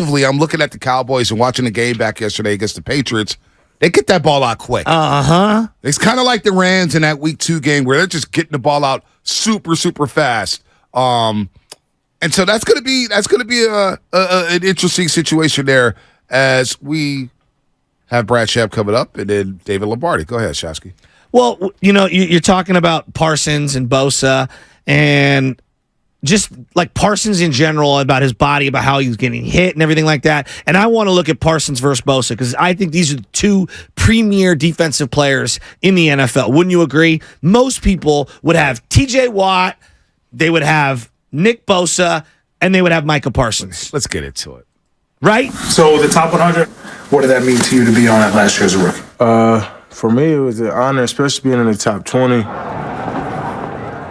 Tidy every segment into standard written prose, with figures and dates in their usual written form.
I'm looking at the Cowboys and watching the game back yesterday against the Patriots. They get that ball out quick. It's kind of like the Rams in that Week 2 game where they're just getting the ball out super, super fast. And so that's gonna be an interesting situation there as we have Brad Shep coming up and then David Lombardi. Go ahead, Shasky. Well, you're talking about Parsons and Bosa and just like Parsons in general, about his body, about how he was getting hit and everything like that. And I want to look at Parsons versus Bosa because I think these are the two premier defensive players in the NFL. Wouldn't you agree? Most people would have TJ Watt, they would have Nick Bosa, and they would have Micah Parsons. Let's get into it. Right? So the top 100, what did that mean to you to be on that last year as a rookie? For me, it was an honor, especially being in the top 20.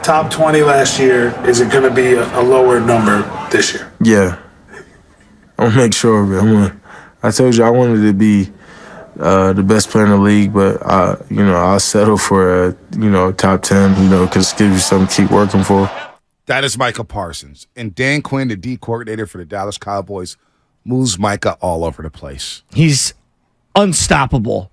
Top 20 last year, is it going to be a lower number this year? Yeah. I'm going to make sure of it. I told you I wanted to be the best player in the league, but, I'll settle for a top 10, because it gives you something to keep working for. That is Micah Parsons. And Dan Quinn, the D coordinator for the Dallas Cowboys, moves Micah all over the place. He's unstoppable.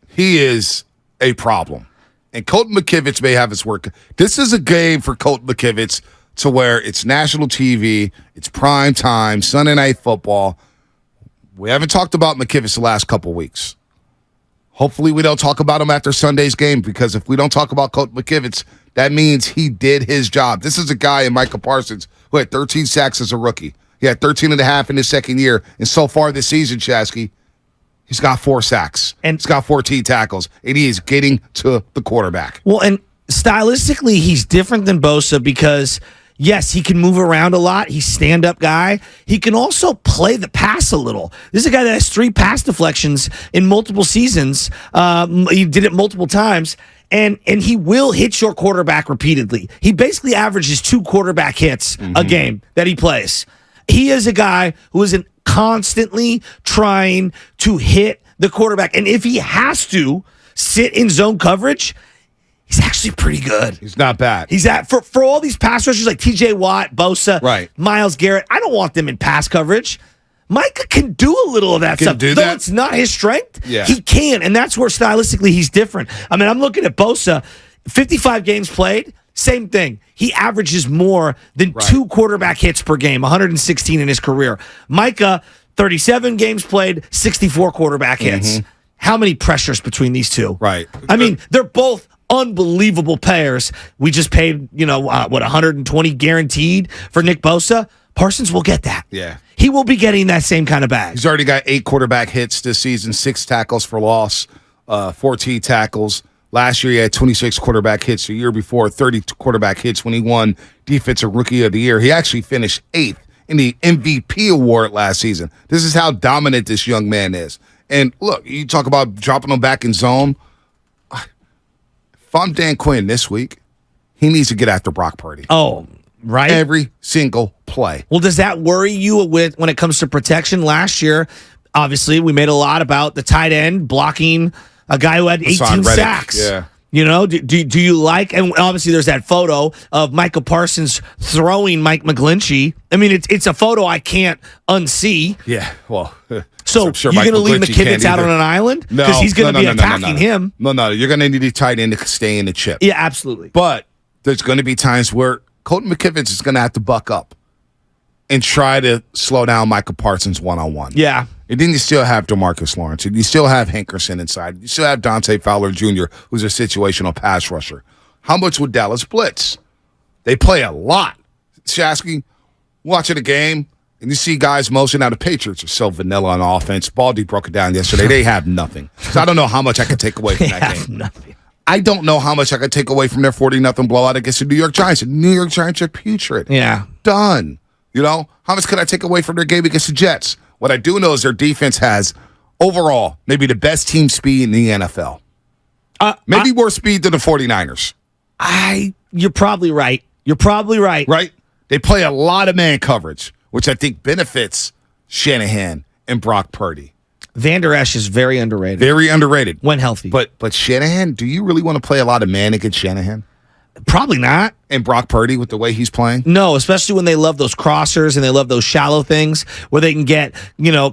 He is a problem. And Colton McKivitz may have his work. This is a game for Colton McKivitz to where it's national TV, it's prime time, Sunday Night Football. We haven't talked about McKivitz the last couple weeks. Hopefully we don't talk about him after Sunday's game, because if we don't talk about Colton McKivitz, that means he did his job. This is a guy in Micah Parsons who had 13 sacks as a rookie. He had 13 and a half in his second year. And so far this season, Chasky, he's got 4 sacks. And he's got 14 tackles. And he is getting to the quarterback. Well, and stylistically, he's different than Bosa because, yes, he can move around a lot. He's a stand-up guy. He can also play the pass a little. This is a guy that has 3 pass deflections in multiple seasons. He did it multiple times. And he will hit your quarterback repeatedly. He basically averages 2 quarterback hits a game that he plays. He is a guy who isn't constantly trying to hit the quarterback. And if he has to sit in zone coverage, he's actually pretty good. He's not bad. He's for all these pass rushers like TJ Watt, Bosa, right, Myles Garrett. I don't want them in pass coverage. Micah can do a little of that stuff. Though it's not his strength, he can. And that's where stylistically he's different. I mean, I'm looking at Bosa, 55 games played, same thing. He averages more than 2 quarterback hits per game, 116 in his career. Micah, 37 games played, 64 quarterback hits. How many pressures between these two? Right. I mean, they're both unbelievable players. We just paid, 120 guaranteed for Nick Bosa. Parsons will get that. Yeah. He will be getting that same kind of bag. He's already got 8 quarterback hits this season, 6 tackles for loss, 14 tackles. Last year, he had 26 quarterback hits. The year before, 30 quarterback hits when he won Defensive Rookie of the Year. He actually finished 8th in the MVP award last season. This is how dominant this young man is. And look, you talk about dropping him back in zone. If I'm Dan Quinn this week, he needs to get after Brock Purdy. Oh, right. Every single play. Well, does that worry you when it comes to protection? Last year, obviously, we made a lot about the tight end blocking a guy who had 18 sacks. Yeah. Do you like, and obviously there's that photo of Micah Parsons throwing Mike McGlinchey. I mean, it's a photo I can't unsee. Yeah, well. So sure you're going to leave McGlinchey McKivitz out on an island? No. Because he's going to be attacking him. No, you're going to need a tight end to stay in the chip. Yeah, absolutely. But there's going to be times where Colton McKivitz is going to have to buck up and try to slow down Micah Parsons one-on-one. Yeah. And then you still have DeMarcus Lawrence. And you still have Hankerson inside. You still have Dante Fowler Jr., who's a situational pass rusher. How much would Dallas blitz? They play a lot. Shasky, watching a game, and you see guys motion. Now, the Patriots are so vanilla on offense. Baldy broke it down yesterday. They have nothing. So I don't know how much I could take away from that game. Nothing. I don't know how much I could take away from their 40-0 blowout against the New York Giants. The New York Giants are putrid. Yeah. Done. How much could I take away from their game against the Jets? What I do know is their defense has, overall, maybe the best team speed in the NFL. Maybe more speed than the 49ers. You're probably right. Right? They play a lot of man coverage, which I think benefits Shanahan and Brock Purdy. Vander Esch is very underrated. Very underrated. When healthy. But Shanahan, do you really want to play a lot of man against Shanahan? Probably not. And Brock Purdy with the way he's playing? No, especially when they love those crossers and they love those shallow things where they can get,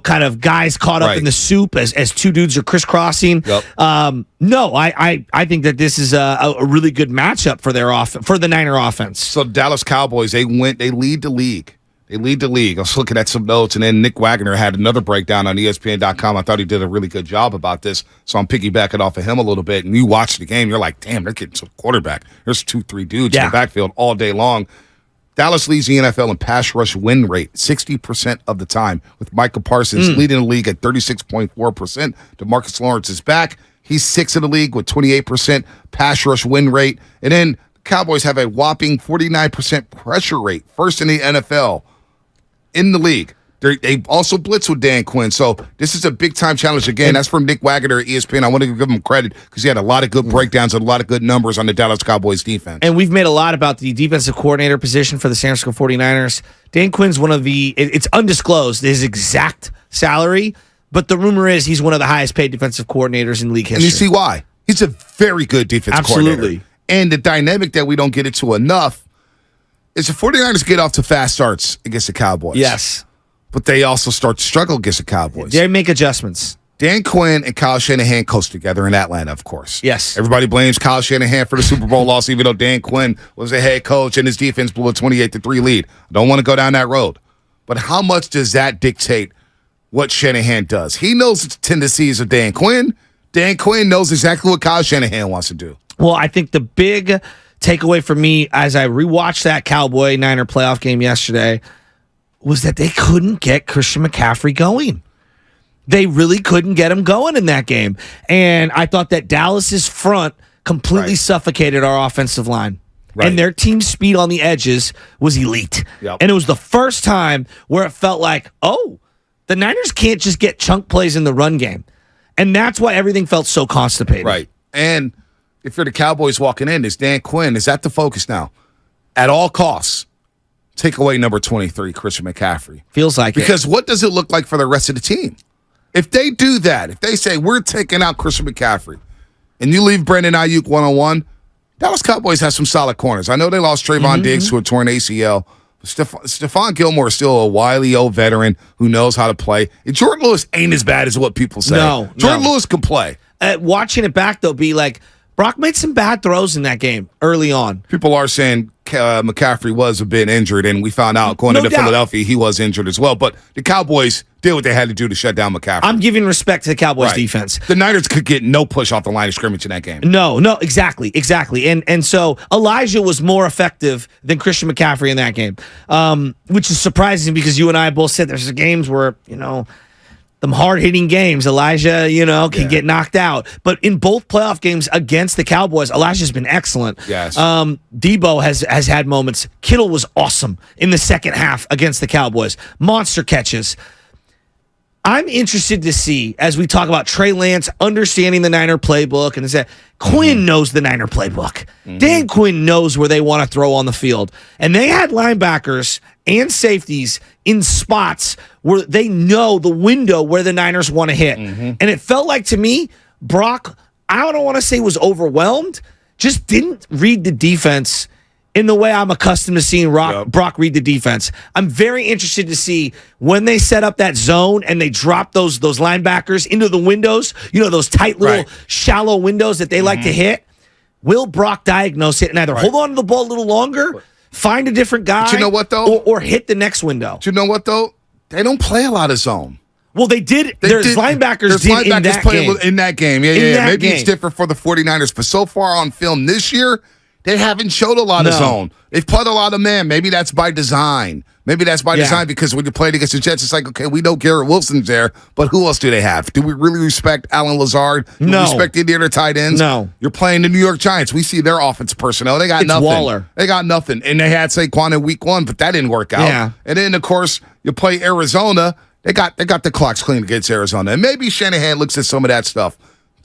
kind of guys caught up in the soup as two dudes are crisscrossing. Yep. No, I think that this is a really good matchup for the Niner offense. So Dallas Cowboys, they lead the league. They lead the league. I was looking at some notes, and then Nick Wagner had another breakdown on ESPN.com. I thought he did a really good job about this, so I'm piggybacking off of him a little bit. And you watch the game, you're like, damn, they're getting some quarterback. There's 2-3 dudes in the backfield all day long. Dallas leads the NFL in pass rush win rate 60% of the time, with Micah Parsons leading the league at 36.4%. DeMarcus Lawrence is back. He's sixth in the league with 28% pass rush win rate. And then the Cowboys have a whopping 49% pressure rate, first in the NFL. In the league. They also blitz with Dan Quinn. So this is a big-time challenge again. That's from Nick Wagner at ESPN. I want to give him credit because he had a lot of good breakdowns and a lot of good numbers on the Dallas Cowboys defense. And we've made a lot about the defensive coordinator position for the San Francisco 49ers. Dan Quinn's it's undisclosed, his exact salary, but the rumor is he's one of the highest-paid defensive coordinators in league history. And you see why. He's a very good defensive coordinator. And the dynamic that we don't get into enough is the 49ers get off to fast starts against the Cowboys. Yes. But they also start to struggle against the Cowboys. They make adjustments. Dan Quinn and Kyle Shanahan coached together in Atlanta, of course. Yes. Everybody blames Kyle Shanahan for the Super Bowl loss, even though Dan Quinn was the head coach and his defense blew a 28-3 lead. I don't want to go down that road. But how much does that dictate what Shanahan does? He knows the tendencies of Dan Quinn. Dan Quinn knows exactly what Kyle Shanahan wants to do. Well, I think the big takeaway for me as I rewatched that Cowboy-Niner playoff game yesterday was that they couldn't get Christian McCaffrey going. They really couldn't get him going in that game. And I thought that Dallas's front completely suffocated our offensive line. Right. And their team speed on the edges was elite. Yep. And it was the first time where it felt like, the Niners can't just get chunk plays in the run game. And that's why everything felt so constipated. Right. And if you're the Cowboys walking in, is Dan Quinn, is that the focus now? At all costs, take away number 23, Christian McCaffrey. Feels like because what does it look like for the rest of the team? If they do that, if they say, we're taking out Christian McCaffrey, and you leave Brandon Ayuk one-on-one, Dallas Cowboys have some solid corners. I know they lost Trayvon Diggs to a torn ACL. Stephon Gilmore is still a wily old veteran who knows how to play. And Jordan Lewis ain't as bad as what people say. Jordan Lewis can play. Watching it back, though, be like, Brock made some bad throws in that game early on. People are saying McCaffrey was a bit injured, and we found out going into Philadelphia he was injured as well. But the Cowboys did what they had to do to shut down McCaffrey. I'm giving respect to the Cowboys defense. The Niners could get no push off the line of scrimmage in that game. No, exactly. And so Elijah was more effective than Christian McCaffrey in that game, which is surprising because you and I both said there's games where, them hard-hitting games, Elijah, can get knocked out. But in both playoff games against the Cowboys, Elijah's been excellent. Yes. Debo has had moments. Kittle was awesome in the second half against the Cowboys. Monster catches. I'm interested to see, as we talk about Trey Lance understanding the Niner playbook, and that Quinn knows the Niner playbook. Dan Quinn knows where they want to throw on the field. And they had linebackers and safeties in spots where they know the window where the Niners want to hit. And it felt like, to me, Brock, I don't want to say was overwhelmed, just didn't read the defense in the way I'm accustomed to seeing Brock read the defense. I'm very interested to see when they set up that zone and they drop those linebackers into the windows, those tight little shallow windows that they like to hit. Will Brock diagnose it and either hold on to the ball a little longer, find a different guy, but you know what, though? Or hit the next window? Do you know what, though? They don't play a lot of zone. Well, they did. There's linebackers did in that game. In that game. Yeah. Maybe it's different for the 49ers, but so far on film this year, they haven't showed a lot of zone. They've played a lot of man. Maybe that's by design. Design because when you played against the Jets, it's like, okay, we know Garrett Wilson's there, but who else do they have? Do we really respect Alan Lazard? Do we respect any other tight ends? No. You're playing the New York Giants. We see their offensive personnel. They got nothing. Waller. They got nothing. And they had Saquon in week 1, but that didn't work out. Yeah. And then, of course, you play Arizona. They got the clocks clean against Arizona. And maybe Shanahan looks at some of that stuff.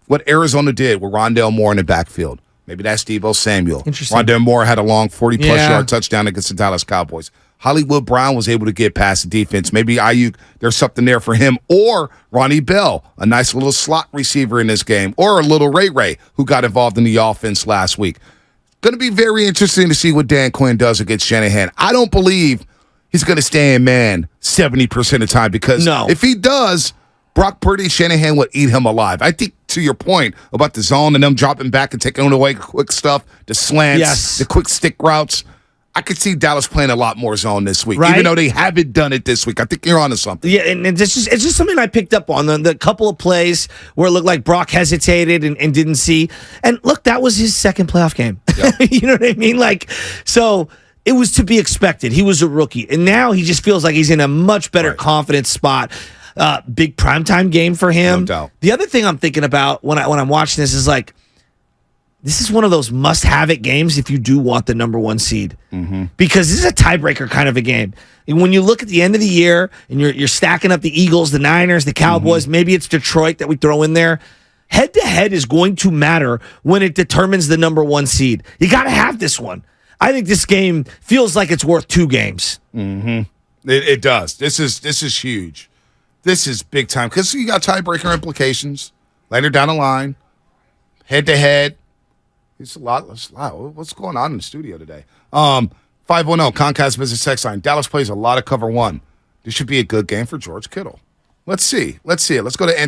What Arizona did with Rondale Moore in the backfield. Maybe that's Deebo Samuel. Interesting. Rondale Moore had a long 40-plus yard touchdown against the Dallas Cowboys. Hollywood Brown was able to get past the defense. Maybe Ayuk, there's something there for him. Or Ronnie Bell, a nice little slot receiver in this game. Or a little Ray, who got involved in the offense last week. Going to be very interesting to see what Dan Quinn does against Shanahan. I don't believe he's going to stay in man 70% of the time because if he does, Brock Purdy, Shanahan would eat him alive. I think to your point about the zone and them dropping back and taking away quick stuff, the slants, the quick stick routes, I could see Dallas playing a lot more zone this week, even though they haven't done it this week. I think you're onto something. Yeah, and it's just something I picked up on. The couple of plays where it looked like Brock hesitated and didn't see. And look, that was his second playoff game. Yep. You know what I mean? So it was to be expected. He was a rookie. And now he just feels like he's in a much better confidence spot. Big primetime game for him. No doubt. The other thing I'm thinking about when I'm watching this is this is one of those must-have-it games if you do want the number one seed. Mm-hmm. Because this is a tiebreaker kind of a game. And when you look at the end of the year and you're stacking up the Eagles, the Niners, the Cowboys, maybe it's Detroit that we throw in there, head-to-head is going to matter when it determines the number one seed. You got to have this one. I think this game feels like it's worth 2 games. Mm-hmm. It does. This is huge. This is big time because you got tiebreaker implications later down the line, head-to-head. It's a lot. What's going on in the studio today? 510 Comcast Business Text Line. Dallas plays a lot of cover 1. This should be a good game for George Kittle. Let's see. Let's go to